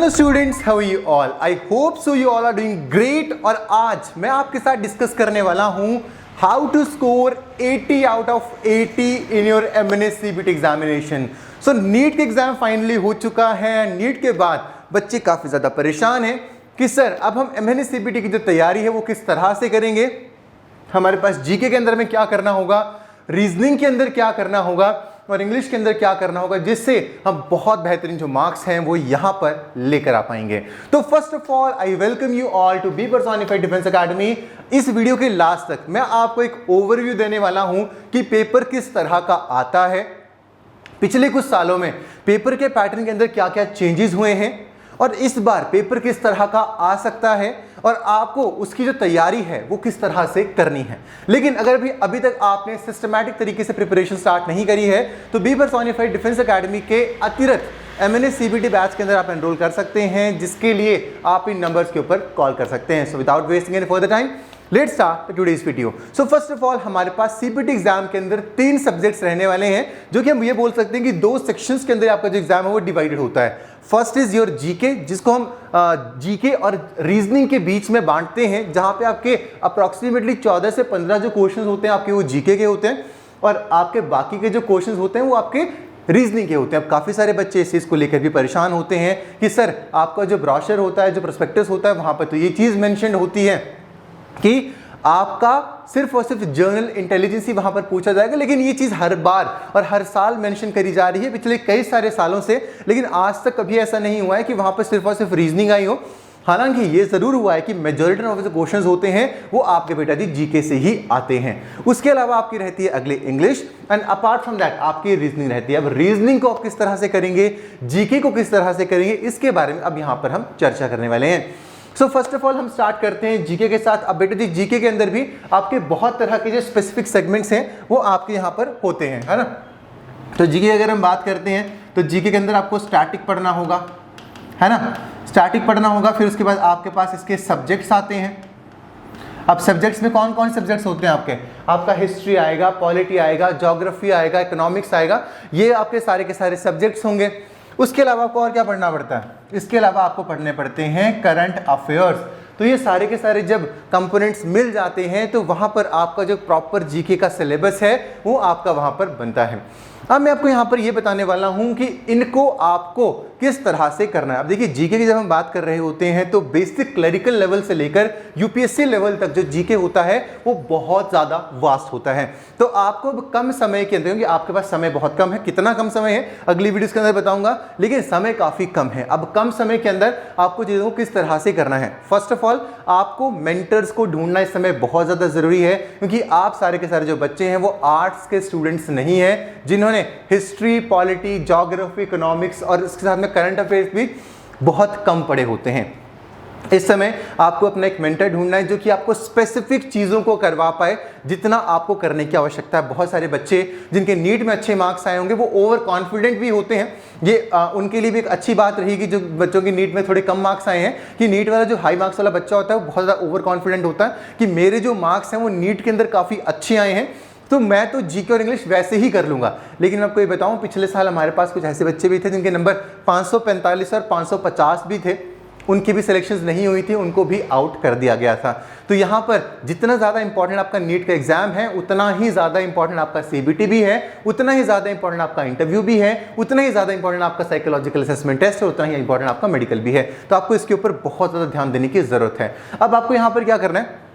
Hello students, how are you all? I hope so you all are doing great. और आज मैं आपके साथ डिस्कस करने वाला हूं how to score 80 out of 80 in your MNS CBT examination. So NEET का एग्जाम फाइनली हो चुका है। नीट के बाद बच्चे काफ़ी ज़्यादा परेशान हैं कि सर अब हम एमएनएस सीबीटी की जो तैयारी है वो किस तरह से करेंगे, हमारे पास जीके के अंदर में क्या करना होगा, रीजनिंग के अंदर क्या करना होगा और इंग्लिश के अंदर क्या करना होगा, जिससे हम बहुत बेहतरीन जो मार्क्स हैं वो यहां पर लेकर आ पाएंगे। तो first of all I welcome you all to be personified defence academy. इस वीडियो के लास्ट तक मैं आपको एक ओवरव्यू देने वाला हूं कि पेपर किस तरह का आता है, पिछले कुछ सालों में पेपर के पैटर्न के अंदर क्या क्या चेंजेस हुए हैं और इस बार पेपर किस तरह का आ सकता है और आपको उसकी जो तैयारी है वो किस तरह से करनी है। लेकिन अगर अभी तक आपने सिस्टमैटिक तरीके से प्रिपरेशन स्टार्ट नहीं करी है तो बी पर्सोनिफाइड डिफेंस एकेडमी के अतिरिक्त एमएनएस सीबीटी बैच के अंदर आप एनरोल कर सकते हैं, जिसके लिए आप इन नंबर्स के ऊपर कॉल कर सकते हैं। So without wasting any further time let's start today's video. So first of all हमारे पास सीबीटी एग्जाम के अंदर 3 सब्जेक्ट्स रहने वाले हैं, जो कि हम ये बोल सकते हैं कि 2 सेक्शंस के अंदर आपका जो एग्जाम है वो डिवाइडेड होता है। फर्स्ट इज योर जीके, जिसको हम जीके और रीजनिंग के बीच में बांटते हैं, जहां पे आपके अप्रॉक्सीमेटली 14 से 15 जो क्वेश्चन होते हैं आपके वो जीके के होते हैं और आपके बाकी के जो क्वेश्चन होते हैं वो आपके रीजनिंग के होते हैं। अब काफ़ी सारे बच्चे इस चीज़ को लेकर भी परेशान होते हैं कि सर आपका जो ब्रोशर होता है, जो प्रोस्पेक्टस होता है, वहाँ पर तो ये चीज़ मेंशन होती है कि आपका सिर्फ और सिर्फ जर्नल इंटेलिजेंस ही वहां पर पूछा जाएगा, लेकिन ये चीज़ हर बार और हर साल मेंशन करी जा रही है पिछले कई सारे सालों से, लेकिन आज तक कभी ऐसा नहीं हुआ है कि वहां पर सिर्फ और सिर्फ रीजनिंग आई हो। हालांकि ये जरूर हुआ है कि मेजॉरिटी ऑफ जो क्वेश्चंस होते हैं वो आपके बेटा जी जीके से ही आते हैं। उसके अलावा आपकी रहती है अगले English and apart from that आपकी रीजनिंग रहती है। अब रीजनिंग को आप किस तरह से करेंगे, जीके को किस तरह से करेंगे, इसके बारे में अब यहाँ पर हम चर्चा करने वाले हैं। सो फर्स्ट ऑफ ऑल हम स्टार्ट करते हैं जीके के साथ। अब बेटे जी जीके के अंदर भी आपके बहुत तरह के जो स्पेसिफिक सेगमेंट्स हैं वो आपके यहाँ पर होते हैं, है ना। तो जीके अगर हम बात करते हैं तो जीके के अंदर आपको स्टैटिक पढ़ना होगा, है ना, स्टैटिक पढ़ना होगा। फिर उसके बाद आपके पास इसके सब्जेक्ट्स आते हैं। अब सब्जेक्ट्स में कौन कौन सब्जेक्ट्स होते हैं आपका हिस्ट्री आएगा, पॉलिटी आएगा, ज्योग्राफी आएगा, इकोनॉमिक्स आएगा, ये आपके सारे के सारे सब्जेक्ट्स होंगे। उसके अलावा आपको और क्या पढ़ना पड़ता है, इसके अलावा आपको पढ़ने पड़ते हैं करंट अफेयर्स। तो ये सारे के सारे जब कंपोनेंट्स मिल जाते हैं तो वहाँ पर आपका जो प्रॉपर जीके का सिलेबस है वो आपका वहाँ पर बनता है। अब मैं आपको यहाँ पर ये बताने वाला हूँ कि इनको आपको किस तरह से करना है। अब देखिए जीके की जब हम बात कर रहे होते हैं तो बेसिक क्लरिकल लेवल से लेकर यूपीएससी लेवल तक जो जीके होता है वो बहुत ज़्यादा वास्ट होता है। तो आपको कम समय के अंदर, क्योंकि आपके पास समय बहुत कम है, कितना कम समय है अगली वीडियोस के अंदर बताऊंगा, लेकिन समय काफ़ी कम है। अब कम समय के अंदर आपको चीज़ों को किस तरह से करना है, फर्स्ट ऑफ ऑल आपको मेंटर्स को ढूंढना इस समय बहुत ज़्यादा ज़रूरी है, क्योंकि आप सारे के सारे जो बच्चे हैं वो आर्ट्स के स्टूडेंट्स नहीं हैं, जिन्होंने हिस्ट्री, पॉलिटी, ज्योग्राफी, इकोनॉमिक्स और इसके साथ में करंट अफेयर्स भी बहुत कम पढ़े होते हैं। इस समय आपको अपना एक मेंटर ढूंढना है जो कि आपको स्पेसिफिक चीज़ों को करवा पाए जितना आपको करने की आवश्यकता है। बहुत सारे बच्चे जिनके नीट में अच्छे मार्क्स आए होंगे वो ओवर कॉन्फिडेंट भी होते हैं। ये उनके लिए भी एक अच्छी बात रहेगी जो बच्चों की नीट में थोड़े कम मार्क्स आए हैं, कि नीट वाला जो हाई मार्क्स वाला बच्चा होता है वो बहुत ज़्यादा ओवर कॉन्फिडेंट होता है कि मेरे जो मार्क्स हैं वो नीट के अंदर काफ़ी अच्छे आए हैं तो मैं तो जीके और इंग्लिश वैसे ही कर लूँगा। लेकिन मैं आपको ये बताऊँ, पिछले साल हमारे पास कुछ ऐसे बच्चे भी थे जिनके नंबर 545 और 550 भी थे, उनकी भी सिलेक्शंस नहीं हुई थी, उनको भी आउट कर दिया गया था। तो यहाँ पर जितना ज़्यादा इंपॉर्टेंट आपका नीट का एग्जाम है उतना ही ज़्यादा इंपॉर्टेंट आपका सीबीटी भी है, उतना ही ज़्यादा इंपॉर्टेंट आपका इंटरव्यू भी है, उतना ही ज़्यादा इंपॉर्टेंट आपका साइकोलॉजिकल असेसमेंट टेस्ट है, उतना ही इंपॉर्टेंट आपका मेडिकल भी है। तो आपको इसके ऊपर बहुत ज़्यादा ध्यान देने की ज़रूरत है। अब आपको यहाँ पर क्या करना है,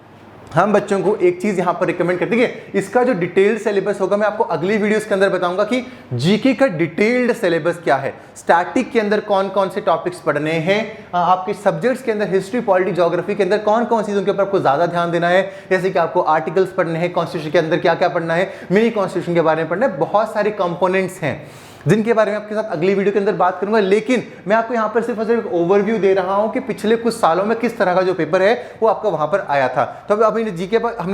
हम बच्चों को एक चीज यहां पर रिकमेंड करते हैं, इसका जो डिटेल्ड सिलेबस होगा मैं आपको अगली वीडियोस के अंदर बताऊंगा कि जीके का डिटेल्ड सिलेबस क्या है, स्टैटिक के अंदर कौन कौन से टॉपिक्स पढ़ने हैं, आपके सब्जेक्ट्स के अंदर हिस्ट्री, पॉलिटी, ज्योग्राफी के अंदर कौन कौन सी चीजों के ऊपर आपको ज्यादा ध्यान देना है, जैसे कि आपको आर्टिकल्स पढ़ने हैं, कॉन्स्टिट्यूशन के अंदर क्या क्या पढ़ना है, मिनी कॉन्स्टिट्यूशन के बारे में पढ़ना है, बहुत सारे कंपोनेंट्स हैं जिनके बारे में आपके साथ अगली वीडियो के अंदर बात करूंगा। लेकिन मैं आपको यहाँ पर सिर्फ और सिर्फ ओवरव्यू दे रहा हूँ कि पिछले कुछ सालों में किस तरह का जो पेपर है वो आपका वहां पर आया था। तो अब हमने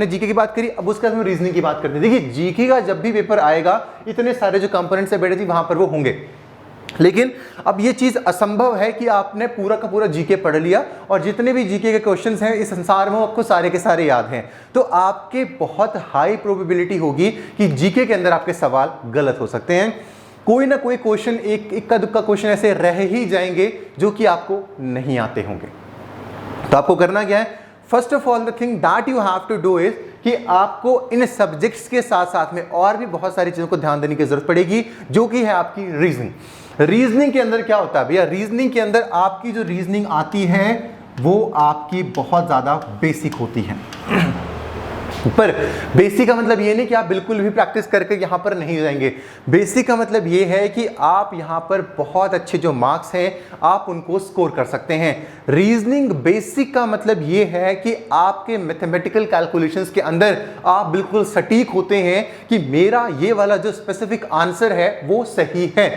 जीके की बात करी, अब उसके बाद हम रीजनिंग की बात करते हैं। देखिए जीके का जब भी पेपर आएगा इतने सारे जो कंपोनेंट्स है बेटे जी वहां पर वो होंगे, लेकिन अब ये चीज़ असंभव है कि आपने पूरा का पूरा जीके पढ़ लिया और जितने भी जीके के क्वेश्चंस हैं इस संसार में वो आपको सारे के सारे याद हैं, तो आपके बहुत हाई प्रोबेबिलिटी होगी कि जीके के अंदर आपके सवाल गलत हो सकते हैं। कोई ना कोई क्वेश्चन, एक इक्का दुक्का क्वेश्चन ऐसे रह ही जाएंगे जो कि आपको नहीं आते होंगे। तो आपको करना क्या है, first of all the thing that you have to do is कि आपको इन सब्जेक्ट्स के साथ साथ में और भी बहुत सारी चीजों को ध्यान देने की जरूरत पड़ेगी, जो कि है आपकी रीजनिंग। रीजनिंग के अंदर क्या होता है भैया, रीजनिंग के अंदर आपकी जो रीजनिंग आती है वो आपकी बहुत ज्यादा बेसिक होती है। पर बेसिक का मतलब ये नहीं कि आप बिल्कुल भी प्रैक्टिस करके यहाँ पर नहीं जाएंगे। बेसिक का मतलब ये है कि आप यहाँ पर बहुत अच्छे जो मार्क्स हैं आप उनको स्कोर कर सकते हैं। रीजनिंग बेसिक का मतलब ये है कि आपके मैथमेटिकल कैलकुलेशंस के अंदर आप बिल्कुल सटीक होते हैं कि मेरा ये वाला जो स्पेसिफिक आंसर है वो सही है।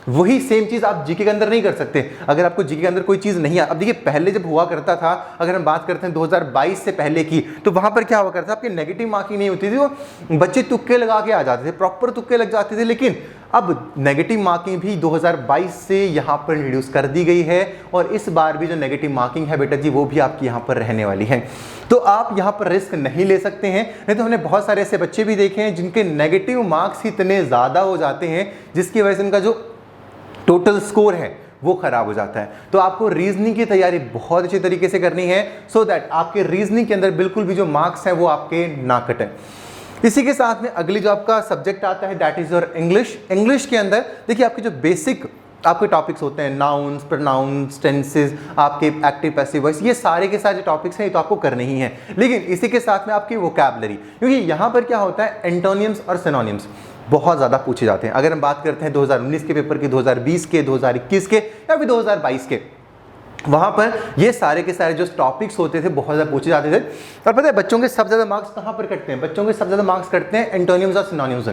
वही सेम चीज आप जीके के अंदर नहीं कर सकते। अगर आपको जीके के अंदर कोई चीज नहीं अब देखिए, पहले जब हुआ करता था, अगर हम बात करते हैं 2022 से पहले की, तो वहां पर क्या हुआ करता था, आपकी नेगेटिव मार्किंग नहीं होती थी, वो बच्चे तुक्के लगा के आ जाते थे, प्रॉपर तुक्के लग जाते थे। लेकिन अब नेगेटिव मार्किंग भी 2022 से यहाँ पर रिड्यूस कर दी गई है, और इस बार भी जो नेगेटिव मार्किंग है बेटा जी वो भी आपकी यहाँ पर रहने वाली है। तो आप यहाँ पर रिस्क नहीं ले सकते हैं। नहीं तो हमने बहुत सारे ऐसे बच्चे भी देखे हैं जिनके नेगेटिव मार्क्स इतने ज़्यादा हो जाते हैं जिसकी वजह से उनका जो टोटल स्कोर है वो खराब हो जाता है। तो आपको रीजनिंग की तैयारी बहुत अच्छे तरीके से करनी है, सो दैट आपके रीजनिंग के अंदर बिल्कुल भी जो मार्क्स हैं वो आपके ना कटें। इसी के साथ में अगली जो आपका सब्जेक्ट आता है that is your English. English के अंदर देखिए आपके जो बेसिक आपके टॉपिक्स होते हैं, नाउन्स, प्रोनाउंस, टेंसेस, आपके एक्टिव पैसिव वॉइस, ये सारे के सारे जो टॉपिक्स हैं ये तो आपको करने ही हैं। लेकिन इसी के साथ में आपकी वोकैबुलरी, क्योंकि यहाँ पर क्या होता है, एंटोनियम्स और सिनोनिम्स बहुत ज़्यादा पूछे जाते हैं। अगर हम बात करते हैं 2019 के पेपर की, 2020 के, 2021 के या फिर 2022 के, वहाँ पर ये सारे के सारे जो टॉपिक्स होते थे बहुत ज़्यादा पूछे जाते थे। और पता है बच्चों के सबसे ज़्यादा मार्क्स कहाँ पर कटते हैं, बच्चों के सबसे ज़्यादा मार्क्स कटते हैं एंटोनिम्स और सिनोनिम्स।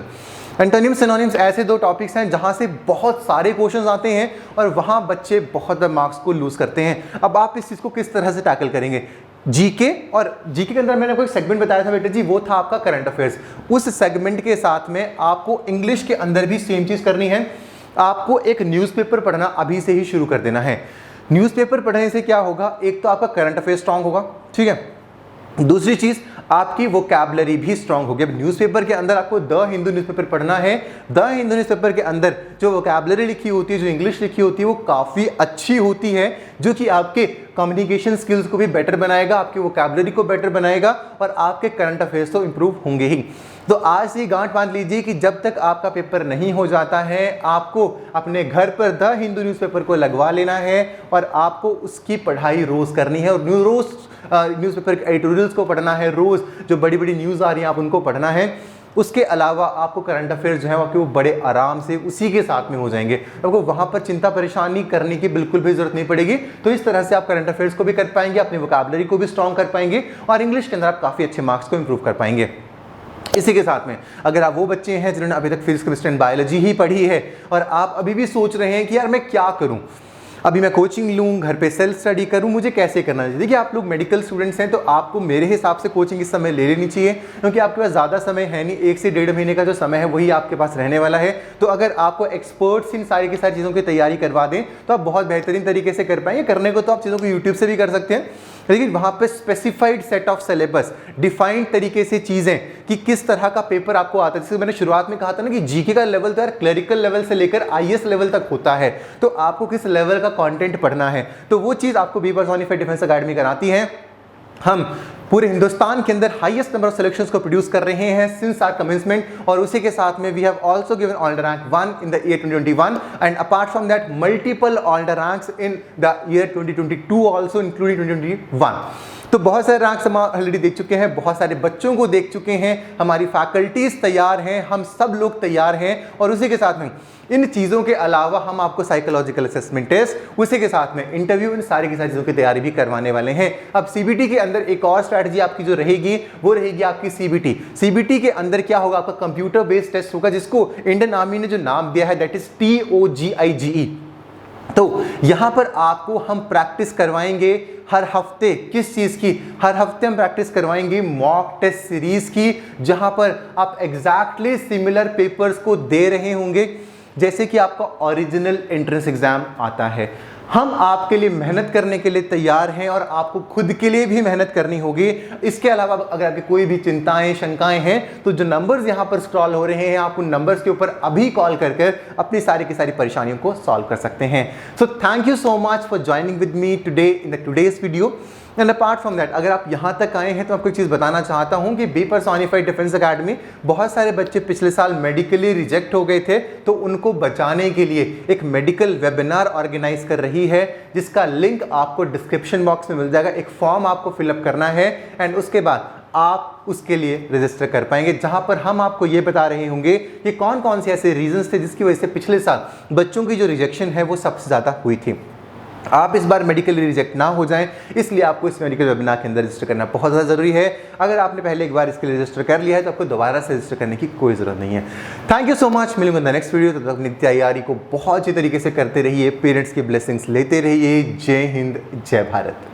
एंटोनिम्स सिनोनिम्स ऐसे दो टॉपिक्स हैं जहाँ से बहुत सारे क्वेश्चंस आते हैं और वहाँ बच्चे बहुत ज़्यादा मार्क्स को लूज़ करते हैं। अब आप इस चीज़ को किस तरह से टैकल करेंगे, जीके, और जीके के अंदर मैंने कोई सेगमेंट बताया था बेटा जी, वो था आपका करंट अफेयर्स। उस सेगमेंट के साथ में आपको इंग्लिश के अंदर भी सेम चीज़ करनी है। आपको एक न्यूज़पेपर पढ़ना अभी से ही शुरू कर देना है। न्यूज़पेपर पढ़ने से क्या होगा, एक तो आपका करंट अफेयर स्ट्रांग होगा, ठीक है, दूसरी चीज आपकी वोकैबुलरी भी स्ट्रांग होगी। अब न्यूज़पेपर के अंदर आपको द हिंदू न्यूज़पेपर पढ़ना है। द हिंदू न्यूज़पेपर के अंदर जो वोकैबुलरी लिखी होती है, जो इंग्लिश लिखी होती है, वो काफ़ी अच्छी होती है, जो कि आपके कम्युनिकेशन स्किल्स को भी बेटर बनाएगा, आपकी वोकैबुलरी को बेटर बनाएगा, और आपके करंट अफेयर्स तो इंप्रूव होंगे ही। तो आज से गांठ बांध लीजिए कि जब तक आपका पेपर नहीं हो जाता है, आपको अपने घर पर द हिंदू न्यूज़पेपर को लगवा लेना है और आपको उसकी पढ़ाई रोज़ करनी है। और रोज़ न्यूज़पेपर के एडिटोरियल्स को पढ़ना है, रोज़ जो बड़ी बड़ी न्यूज़ आ रही हैं आप उनको पढ़ना है। उसके अलावा आपको करंट अफेयर्स जो है वो बड़े आराम से उसी के साथ में हो जाएंगे, आपको वहाँ पर चिंता परेशानी करने की बिल्कुल भी जरूरत नहीं पड़ेगी। तो इस तरह से आप करंट अफेयर्स को भी कर पाएंगे, अपनी वोकैबुलरी को भी स्ट्रॉन्ग कर पाएंगे, और इंग्लिश के अंदर आप काफ़ी अच्छे मार्क्स को इंप्रूव कर पाएंगे। इसी के साथ में अगर आप वो बच्चे हैं जिन्होंने अभी तक फिजिक्स, केमिस्ट्री एंड बायोलॉजी ही पढ़ी है और आप अभी भी सोच रहे हैं कि यार मैं क्या करूं, अभी मैं कोचिंग लूँ, घर पे सेल्फ स्टडी करूँ, मुझे कैसे करना चाहिए। देखिए आप लोग मेडिकल स्टूडेंट्स हैं तो आपको मेरे हिसाब से कोचिंग इस समय ले लेनी चाहिए, क्योंकि आपके पास ज़्यादा समय है नहीं, 1 से 1.5 महीने का जो समय है वही आपके पास रहने वाला है। तो अगर आपको एक्सपर्ट्स इन सारी की सारी चीज़ों की तैयारी करवा दें तो आप बहुत बेहतरीन तरीके से कर पाएंगे। करने को तो आप चीज़ों को यूट्यूब से भी कर सकते हैं, लेकिन वहाँ पे specified set of syllabus, defined तरीके से चीज़ें कि किस तरह का पेपर आपको आता है। जैसे मैंने शुरुआत में कहा था ना कि जीके का लेवल तो यार क्लरिकल लेवल से लेकर आईएएस लेवल तक होता है, तो आपको किस लेवल का कंटेंट पढ़ना है, तो वो चीज़ आपको बी पर्सोनिफाइड डिफेंस अकेडमी कराती है। हम पूरे हिंदुस्तान के अंदर हाईएस्ट नंबर ऑफ सिलेक्शंस को प्रोड्यूस कर रहे हैं सिंस आवर कमेंसमेंट, और उसी के साथ में we have also given all rank 1 in the year 2021 and apart from that multiple all ranks in the year 2022 also including 2021। तो बहुत सारे रैंक्स हम ऑलरेडी देख चुके हैं, बहुत सारे बच्चों को देख चुके हैं, हमारी फैकल्टीज तैयार हैं, हम सब लोग तैयार हैं, और उसी के साथ में इन चीज़ों के अलावा हम आपको साइकोलॉजिकल असेसमेंट टेस्ट, उसी के साथ में इंटरव्यू, इन सारी की सारी चीज़ों की तैयारी भी करवाने वाले हैं। अब सीबीटी के अंदर एक और स्ट्रैटेजी आपकी जो रहेगी वो रहेगी आपकी सीबीटी। सीबीटी के अंदर क्या होगा, आपका कंप्यूटर बेस्ड टेस्ट होगा, जिसको इंडियन आर्मी ने जो नाम दिया है दैट इज TOGIGE। तो यहाँ पर आपको हम प्रैक्टिस करवाएंगे हर हफ्ते, किस चीज़ की, हर हफ्ते हम प्रैक्टिस करवाएंगे मॉक टेस्ट सीरीज की, जहाँ पर आप एग्जैक्टली सिमिलर पेपर्स को दे रहे होंगे जैसे कि आपका ओरिजिनल एंट्रेंस एग्जाम आता है। हम आपके लिए मेहनत करने के लिए तैयार हैं और आपको खुद के लिए भी मेहनत करनी होगी। इसके अलावा अगर आपकी कोई भी चिंताएं शंकाएं हैं तो जो नंबर्स यहां पर स्क्रॉल हो रहे हैं आप उन नंबर्स के ऊपर अभी कॉल कर अपनी सारी की सारी परेशानियों को सॉल्व कर सकते हैं। So thank you so much for joining with me today in the today's video. And apart from that, अगर आप यहाँ तक आए हैं तो आपको एक चीज़ बताना चाहता हूँ कि बी पर्सोनिफाइड डिफेंस अकेडमी, बहुत सारे बच्चे पिछले साल मेडिकली रिजेक्ट हो गए थे, तो उनको बचाने के लिए एक मेडिकल वेबिनार ऑर्गेनाइज कर रही है, जिसका लिंक आपको डिस्क्रिप्शन बॉक्स में मिल जाएगा। एक फॉर्म आपको फिलअप करना है एंड उसके बाद आप उसके लिए रजिस्टर कर पाएंगे, जहां पर हम आपको ये बता रहे होंगे कि कौन कौन से ऐसे रीजंस थे जिसकी वजह से पिछले साल बच्चों की जो रिजेक्शन है वो सबसे ज़्यादा हुई थी। आप इस बार मेडिकली रिजेक्ट ना हो जाएं, इसलिए आपको इस मेडिकल वेबिनार के अंदर रजिस्टर करना बहुत ज़्यादा ज़रूरी है। अगर आपने पहले एक बार इसके लिए रजिस्टर कर लिया है तो आपको दोबारा से रजिस्टर करने की कोई ज़रूरत नहीं है। थैंक यू सो मच, मिलूंगा इन द नेक्स्ट वीडियो। तब तक अपनी तैयारी को बहुत अच्छी तरीके से करते रहिए, पेरेंट्स की ब्लेसिंग्स लेते रहिए। जय हिंद, जय भारत।